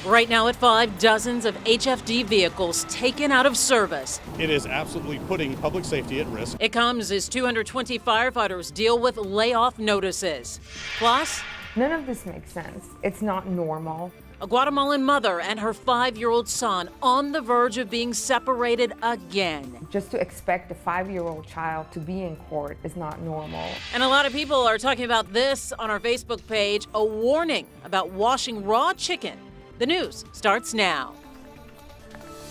Right now at 5, dozens of HFD vehicles taken out of service. It is absolutely putting public safety at risk. It comes as 220 firefighters deal with layoff notices. Plus, none of this makes sense. It's not normal. a Guatemalan mother and her 5-year-old son on the verge of being separated again. Just to expect a 5-year-old child to be in court is not normal. And a lot of people are talking about this on our Facebook page, a warning about washing raw chicken. The news starts now.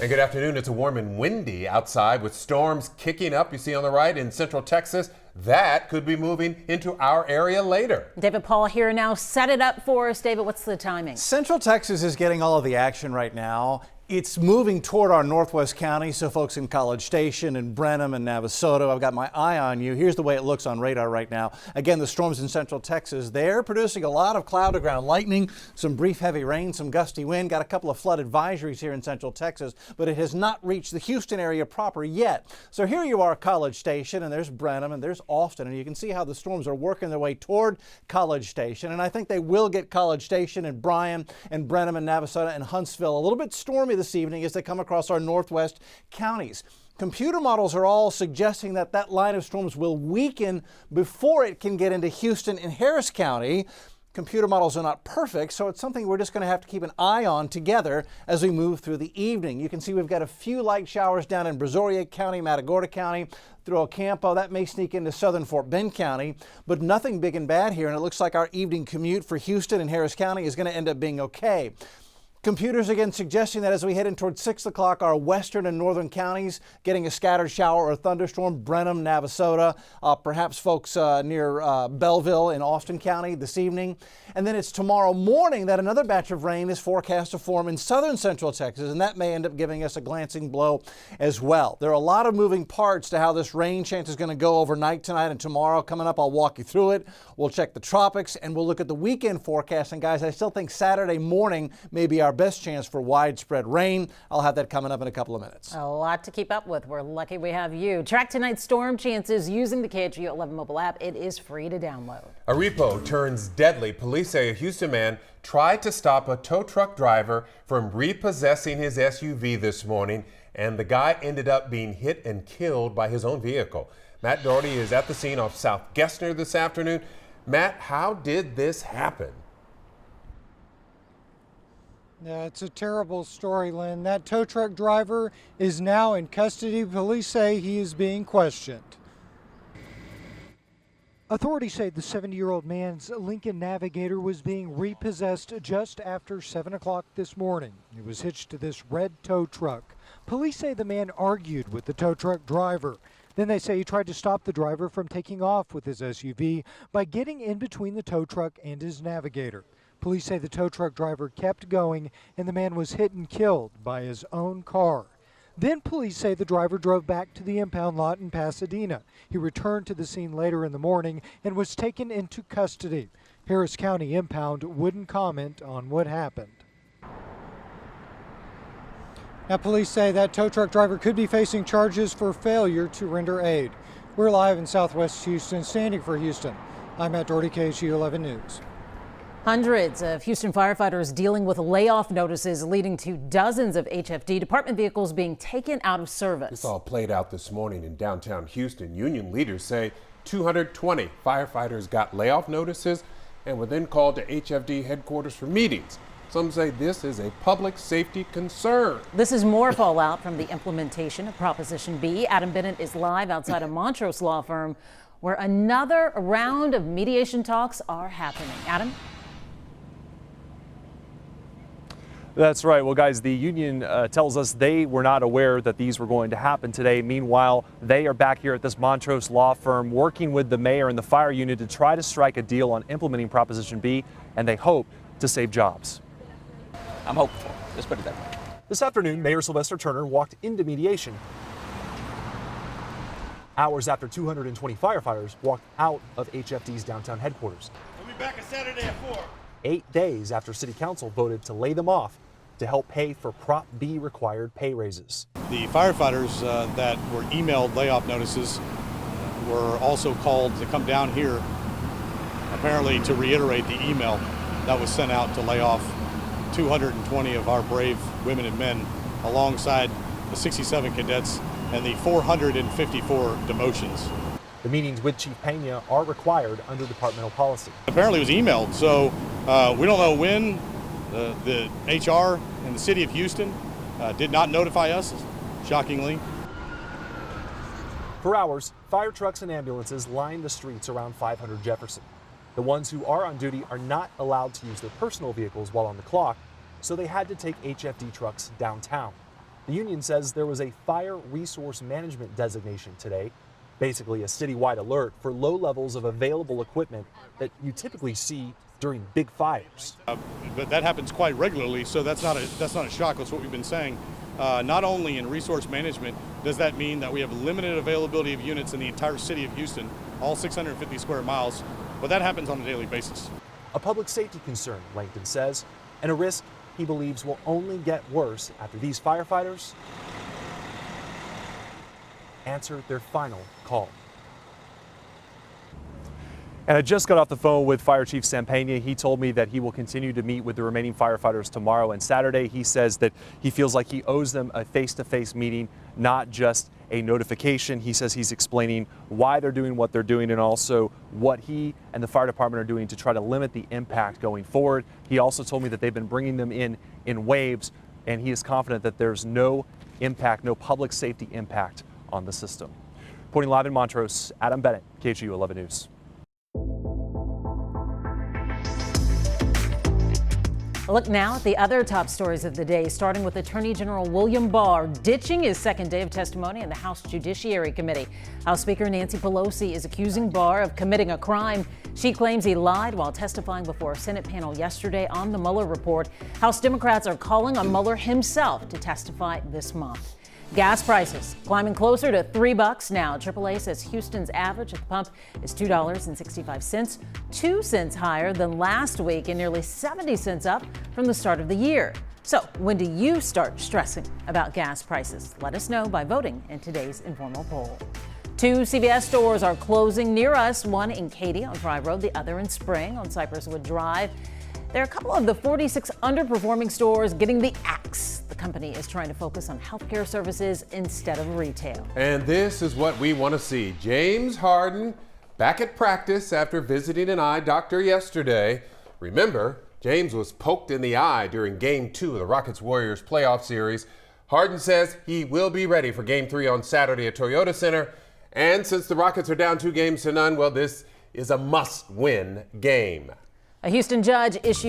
And good afternoon. It's warm and windy outside with storms kicking up. You see on the right in central Texas. That could be moving into our area later. David Paul here now. Set it up for us. David, what's the timing? Central Texas is getting all of the action right now. It's moving toward our northwest county, so folks in College Station and Brenham and Navasota, I've got my eye on you. Here's the way it looks on radar right now. Again, the storms in central Texas, they're producing a lot of cloud to ground lightning, some brief heavy rain, some gusty wind. Got a couple of flood advisories here in central Texas, but it has not reached the Houston area proper yet. So here you are, College Station, and there's Brenham and there's Austin, and you can see how the storms are working their way toward College Station. And I think they will get College Station and Bryan and Brenham and Navasota and Huntsville a little bit stormy this evening as they come across our northwest counties. Computer models are all suggesting that that line of storms will weaken before it can get into Houston and Harris County. Computer models are not perfect, so it's something we're just going to have to keep an eye on together as we move through the evening. You can see we've got a few light showers down in Brazoria County, Matagorda County, through Ocampo. That may sneak into southern Fort Bend County, but nothing big and bad here, and it looks like our evening commute for Houston and Harris County is going to end up being okay. Computers again suggesting that as we head in towards 6 o'clock, our western and northern counties getting a scattered shower or thunderstorm, Brenham, Navasota, perhaps folks near Belleville in Austin County this evening. And then it's tomorrow morning that another batch of rain is forecast to form in southern central Texas, and that may end up giving us a glancing blow as well. There are a lot of moving parts to how this rain chance is going to go overnight tonight and tomorrow. Coming up, I'll walk you through it. We'll check the tropics and we'll look at the weekend forecast. And guys, I still think Saturday morning may be our best chance for widespread rain. I'll have that coming up in a couple of minutes. A lot to keep up with. We're lucky we have you. Track tonight's storm chances using the KHOU 11 mobile app. It is free to download. A repo turns deadly. Police say a Houston man tried to stop a tow truck driver from repossessing his SUV this morning, and the guy ended up being hit and killed by his own vehicle. Matt Doherty is at the scene off South Gessner this afternoon. Matt, how did this happen? Yeah, it's a terrible story, Lynn. That tow truck driver is now in custody. Police say he is being questioned. Authorities say the 70-year-old man's Lincoln Navigator was being repossessed just after 7 o'clock this morning. He was hitched to this red tow truck. Police say the man argued with the tow truck driver. Then they say he tried to stop the driver from taking off with his SUV by getting in between the tow truck and his Navigator. Police say the tow truck driver kept going and the man was hit and killed by his own car. Then police say the driver drove back to the impound lot in Pasadena. He returned to the scene later in the morning and was taken into custody. Harris County Impound wouldn't comment on what happened. Now police say that tow truck driver could be facing charges for failure to render aid. We're live in Southwest Houston, standing for Houston. I'm Matt Doherty, KHOU 11 News. Hundreds of Houston firefighters dealing with layoff notices leading to dozens of HFD department vehicles being taken out of service. This all played out this morning in downtown Houston. Union leaders say 220 firefighters got layoff notices and were then called to HFD headquarters for meetings. Some say this is a public safety concern. This is more fallout from the implementation of Proposition B. Adam Bennett is live outside a Montrose law firm where another round of mediation talks are happening. Adam? That's right. Well, guys, the union tells us they were not aware that these were going to happen today. Meanwhile, they are back here at this Montrose law firm working with the mayor and the fire unit to try to strike a deal on implementing Proposition B, and they hope to save jobs. I'm hopeful. Let's put it that way. This afternoon, Mayor Sylvester Turner walked into mediation hours after 220 firefighters walked out of HFD's downtown headquarters. We'll be back on Saturday at 4. 8 days after City Council voted to lay them off to help pay for Prop B required pay raises. The firefighters that were emailed layoff notices were also called to come down here, apparently to reiterate the email that was sent out to lay off 220 of our brave women and men alongside the 67 cadets and the 454 demotions. The meetings with Chief Pena are required under departmental policy. Apparently it was emailed, so we don't know when. The HR and the city of Houston did not notify us, shockingly. For hours, fire trucks and ambulances line the streets around 500 Jefferson. The ones who are on duty are not allowed to use their personal vehicles while on the clock, so they had to take HFD trucks downtown. The union says there was a fire resource management designation today, basically a citywide alert for low levels of available equipment that you typically see during big fires. But that happens quite regularly, so that's not a shock. That's what we've been saying. Not only in resource management does that mean that we have limited availability of units in the entire city of Houston, all 650 square miles, but that happens on a daily basis. A public safety concern, Langton says, and a risk he believes will only get worse after these firefighters answer their final call. And I just got off the phone with Fire Chief Sampena. He told me that he will continue to meet with the remaining firefighters tomorrow and Saturday. He says that he feels like he owes them a face-to-face meeting, not just a notification. He says he's explaining why they're doing what they're doing and also what he and the fire department are doing to try to limit the impact going forward. He also told me that they've been bringing them in waves, and he is confident that there's no impact, no public safety impact on the system. Reporting live in Montrose, Adam Bennett, KHOU 11 News. Look now at the other top stories of the day, starting with Attorney General William Barr ditching his second day of testimony in the House Judiciary Committee. House Speaker Nancy Pelosi is accusing Barr of committing a crime. She claims he lied while testifying before a Senate panel yesterday on the Mueller report. House Democrats are calling on Mueller himself to testify this month. Gas prices climbing closer to $3 now. AAA says Houston's average at the pump is $2.65, 2 cents higher than last week and nearly 70 cents up from the start of the year. So when do you start stressing about gas prices? Let us know by voting in today's informal poll. 2 CVS stores are closing near us, one in Katy on Fry Road, the other in Spring on Cypresswood Drive. There are a couple of the 46 underperforming stores getting the axe. The company is trying to focus on healthcare services instead of retail. And this is what we want to see. James Harden back at practice after visiting an eye doctor yesterday. Remember, James was poked in the eye during Game 2 of the Rockets-Warriors playoff series. Harden says he will be ready for Game 3 on Saturday at Toyota Center. And since the Rockets are down 2-0, well, this is a must-win game. A Houston judge issued